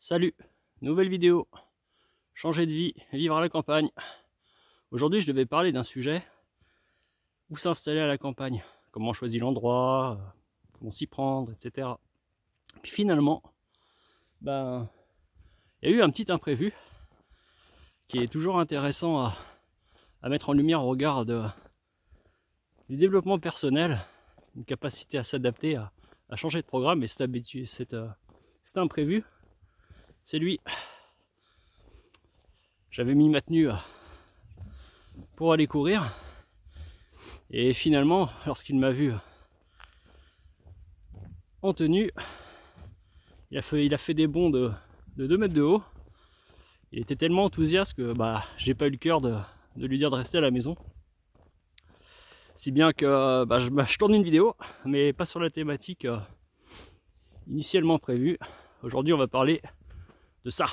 Salut, nouvelle vidéo, changer de vie, vivre à la campagne. Aujourd'hui je devais parler d'un sujet, où s'installer à la campagne, comment choisir l'endroit, comment s'y prendre, etc. Puis finalement, il y a eu un petit imprévu qui est toujours intéressant à mettre en lumière au regard du développement personnel, une capacité à s'adapter, à changer de programme, et cet imprévu, c'est lui. J'avais mis ma tenue pour aller courir, et finalement, lorsqu'il m'a vu en tenue, il a fait des bonds de 2 mètres de haut. Il était tellement enthousiaste que j'ai pas eu le cœur de lui dire de rester à la maison. Si bien que je tourne une vidéo, mais pas sur la thématique initialement prévue. Aujourd'hui on va parler de ça,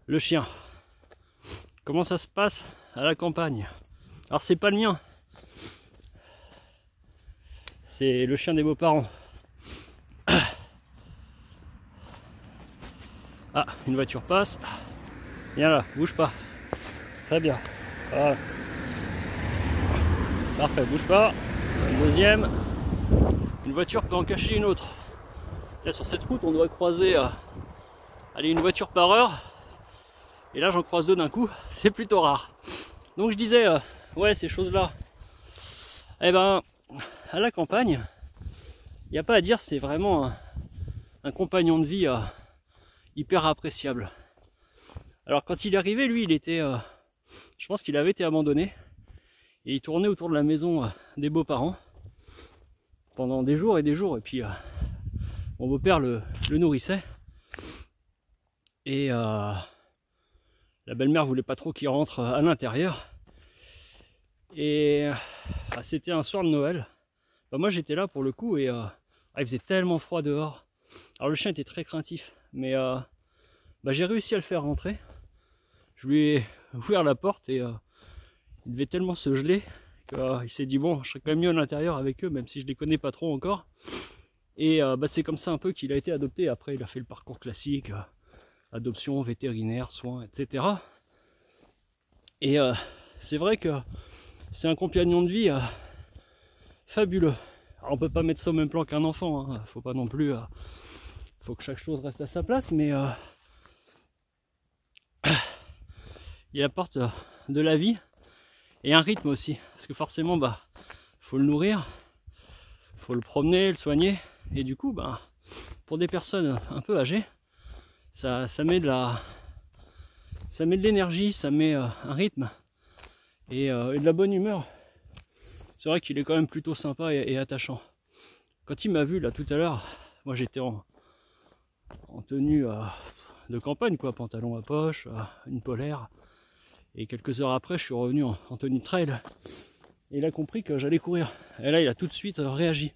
le chien. Comment ça se passe à la campagne? Alors c'est pas le mien, c'est le chien des beaux-parents. Ah, une voiture passe. Viens là, bouge pas. Très bien. Voilà. Parfait, bouge pas. Une deuxième. Une voiture peut en cacher une autre. Là sur cette route on doit croiser une voiture par heure. Et là j'en croise 2 d'un coup, c'est plutôt rare. Donc je disais, ouais, ces choses-là, eh ben, à la campagne, il n'y a pas à dire, c'est vraiment un compagnon de vie hyper appréciable. Alors quand il est arrivé, lui, il était, je pense qu'il avait été abandonné, et il tournait autour de la maison des beaux-parents pendant des jours, et puis mon beau-père le nourrissait, et la belle-mère voulait pas trop qu'il rentre à l'intérieur. Et c'était un soir de Noël. Moi j'étais là pour le coup, et il faisait tellement froid dehors. Alors le chien était très craintif, mais j'ai réussi à le faire rentrer. Je lui ai ouvert la porte, et il devait tellement se geler qu'il s'est dit bon, je serais quand même mieux à l'intérieur avec eux, même si je les connais pas trop encore. Et c'est comme ça un peu qu'il a été adopté. Après il a fait le parcours classique, adoption, vétérinaire, soins, etc. Et c'est vrai que c'est un compagnon de vie fabuleux. Alors on peut pas mettre ça au même plan qu'un enfant, hein. Faut pas non plus, faut que chaque chose reste à sa place, mais il apporte de la vie et un rythme aussi, parce que forcément faut le nourrir, faut le promener, le soigner, et du coup pour des personnes un peu âgées, ça met de l'énergie, ça met un rythme et de la bonne humeur. C'est vrai qu'il est quand même plutôt sympa et attachant. Quand il m'a vu là tout à l'heure, moi j'étais en tenue de campagne, quoi, pantalon à poche, une polaire, et quelques heures après je suis revenu en tenue de trail, et il a compris que j'allais courir, et là il a tout de suite réagi.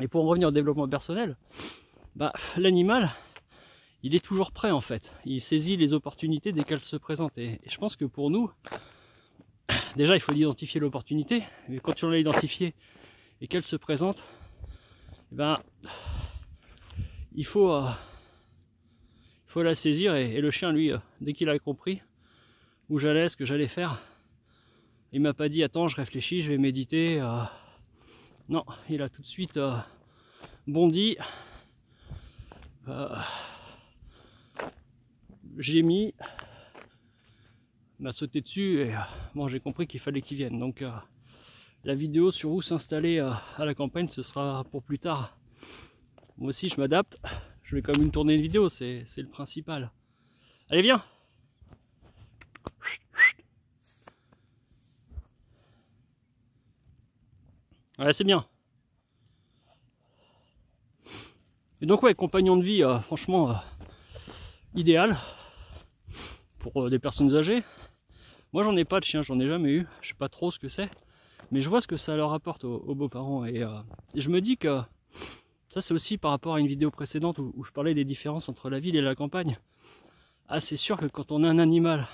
Et pour en revenir au développement personnel, l'animal, il est toujours prêt en fait, il saisit les opportunités dès qu'elles se présentent, et je pense que pour nous, déjà il faut identifier l'opportunité, mais quand on l'a identifiée et qu'elle se présente, il faut la saisir, et le chien lui, dès qu'il a compris où j'allais, ce que j'allais faire, il m'a pas dit attends je réfléchis, je vais méditer, non, il a tout de suite bondi, j'ai mis, m'a sauté dessus, et bon, j'ai compris qu'il fallait qu'il vienne. Donc la vidéo sur où s'installer à la campagne, ce sera pour plus tard. Moi aussi je m'adapte, je vais quand même tourner une vidéo, c'est le principal. Allez viens. Voilà, c'est bien. Et donc ouais, compagnon de vie, franchement idéal pour des personnes âgées. Moi j'en ai pas de chien, j'en ai jamais eu, je sais pas trop ce que c'est, mais je vois ce que ça leur apporte aux beaux-parents, et je me dis que ça c'est aussi par rapport à une vidéo précédente où je parlais des différences entre la ville et la campagne. C'est sûr que quand on a un animal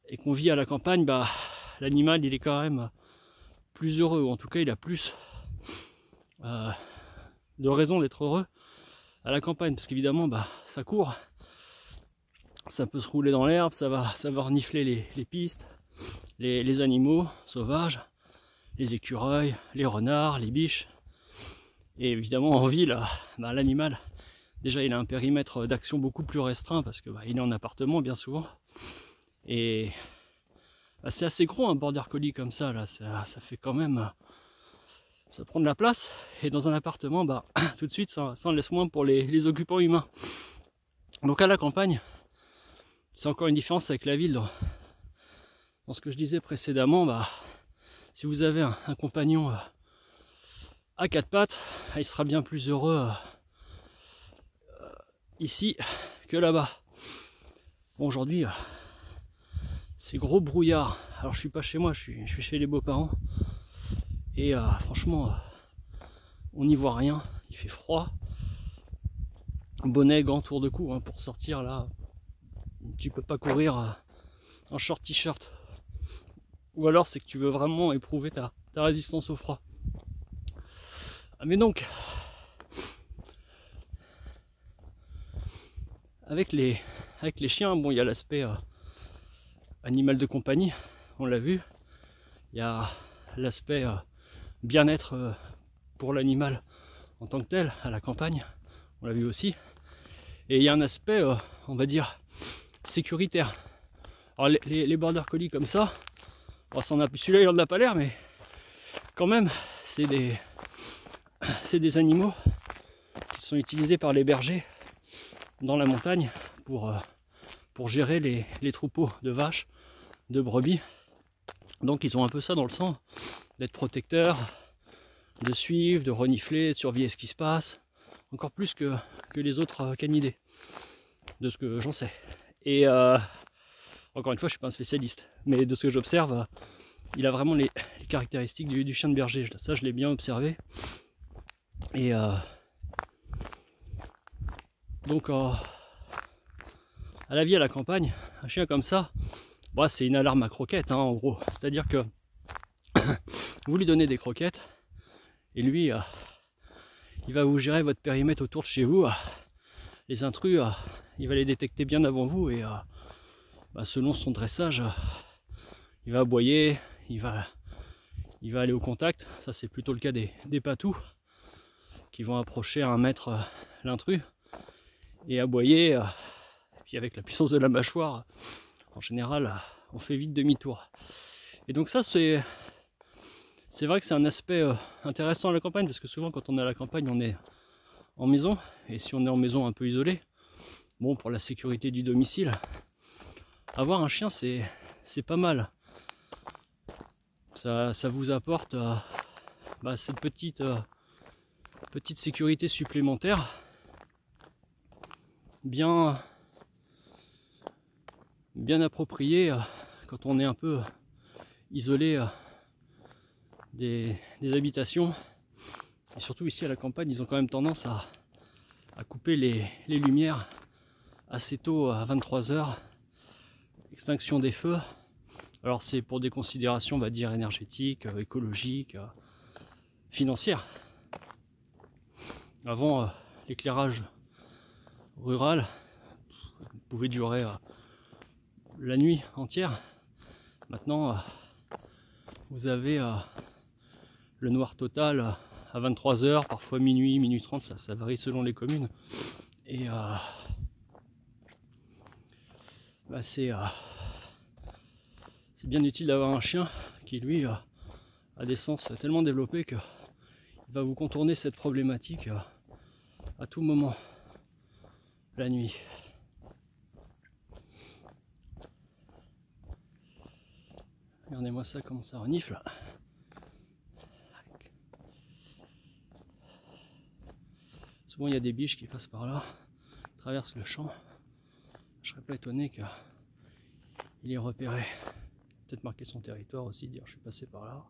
et qu'on vit à la campagne, l'animal il est quand même plus heureux, ou en tout cas il a plus de raisons d'être heureux à la campagne, parce qu'évidemment bah, ça court, ça peut se rouler dans l'herbe, ça va renifler les pistes, les animaux sauvages, les écureuils, les renards, les biches. Et évidemment en ville, bah, l'animal, déjà il a un périmètre d'action beaucoup plus restreint parce que bah, il est en appartement bien souvent. Et bah, c'est assez gros un border collie comme ça, là, ça fait quand même, ça prend de la place. Et dans un appartement, bah, tout de suite ça en laisse moins pour les occupants humains. Donc à la campagne, c'est encore une différence avec la ville. Dans ce que je disais précédemment, bah, si vous avez un compagnon à quatre pattes, il sera bien plus heureux ici que là-bas. Bon, aujourd'hui, c'est gros brouillard. Alors je suis pas chez moi, je suis chez les beaux-parents. Et franchement, on n'y voit rien, il fait froid. Bonnet, gants, tour de cou, hein, pour sortir là. Tu peux pas courir en short t-shirt. Ou alors c'est que tu veux vraiment éprouver ta résistance au froid. Mais donc, avec les chiens, bon, il y a l'aspect animal de compagnie, on l'a vu. Il y a l'aspect bien-être pour l'animal en tant que tel, à la campagne, on l'a vu aussi. Et il y a un aspect, on va dire, sécuritaire. Alors les border collie comme ça, bon, celui-là il en a pas l'air, mais quand même, c'est des animaux qui sont utilisés par les bergers dans la montagne pour gérer les troupeaux de vaches, de brebis. Donc ils ont un peu ça dans le sang, d'être protecteurs, de suivre, de renifler, de surveiller ce qui se passe, encore plus que les autres canidés, de ce que j'en sais. Et encore une fois, je suis pas un spécialiste, mais de ce que j'observe, il a vraiment les caractéristiques du chien de berger. Ça, je l'ai bien observé. Et donc à la vie à la campagne, un chien comme ça, bah, c'est une alarme à croquettes, hein, en gros. C'est-à-dire que vous lui donnez des croquettes et lui, il va vous gérer votre périmètre autour de chez vous. Les intrus, il va les détecter bien avant vous et bah, selon son dressage, il va aboyer, il va aller au contact. Ça, c'est plutôt le cas des patous qui vont approcher à 1 mètre l'intrus et aboyer. Et puis avec la puissance de la mâchoire, en général, on fait vite demi-tour. Et donc ça, c'est vrai que c'est un aspect intéressant à la campagne, parce que souvent quand on est à la campagne, on est en maison. Et si on est en maison un peu isolé, bon, pour la sécurité du domicile, avoir un chien, c'est pas mal. Ça vous apporte bah, cette petite sécurité supplémentaire, bien appropriée quand on est un peu isolé des habitations. Et surtout ici à la campagne, ils ont quand même tendance à couper les lumières assez tôt, à 23 h, extinction des feux. Alors c'est pour des considérations, on va dire, énergétiques, écologiques, financières. Avant, l'éclairage rural pouvait durer la nuit entière. Maintenant, vous avez le noir total à 23 h, parfois minuit, minuit 30, ça varie selon les communes. Et bah, c'est bien utile d'avoir un chien qui lui a des sens tellement développés qu'il va vous contourner cette problématique à tout moment la nuit. Regardez-moi ça, comment ça renifle. Souvent il y a des biches qui passent par là, traversent le champ. Je serais pas étonné qu'il ait repéré. Peut-être marquer son territoire aussi, dire je suis passé par là.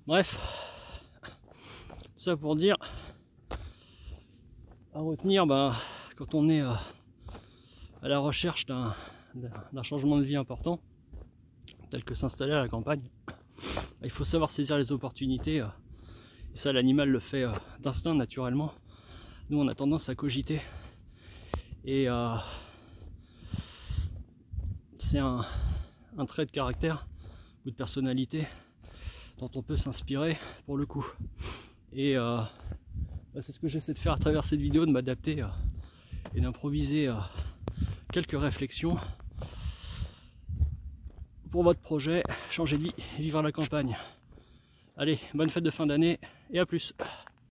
Bref, ça pour dire, à retenir, bah, quand on est à la recherche d'un changement de vie important, tel que s'installer à la campagne, il faut savoir saisir les opportunités Et ça, l'animal le fait d'instinct, naturellement. Nous, on a tendance à cogiter. Et c'est un trait de caractère ou de personnalité dont on peut s'inspirer pour le coup. Et c'est ce que j'essaie de faire à travers cette vidéo, de m'adapter et d'improviser quelques réflexions pour votre projet, changer de vie, vivre à la campagne. Allez, bonne fête de fin d'année et à plus.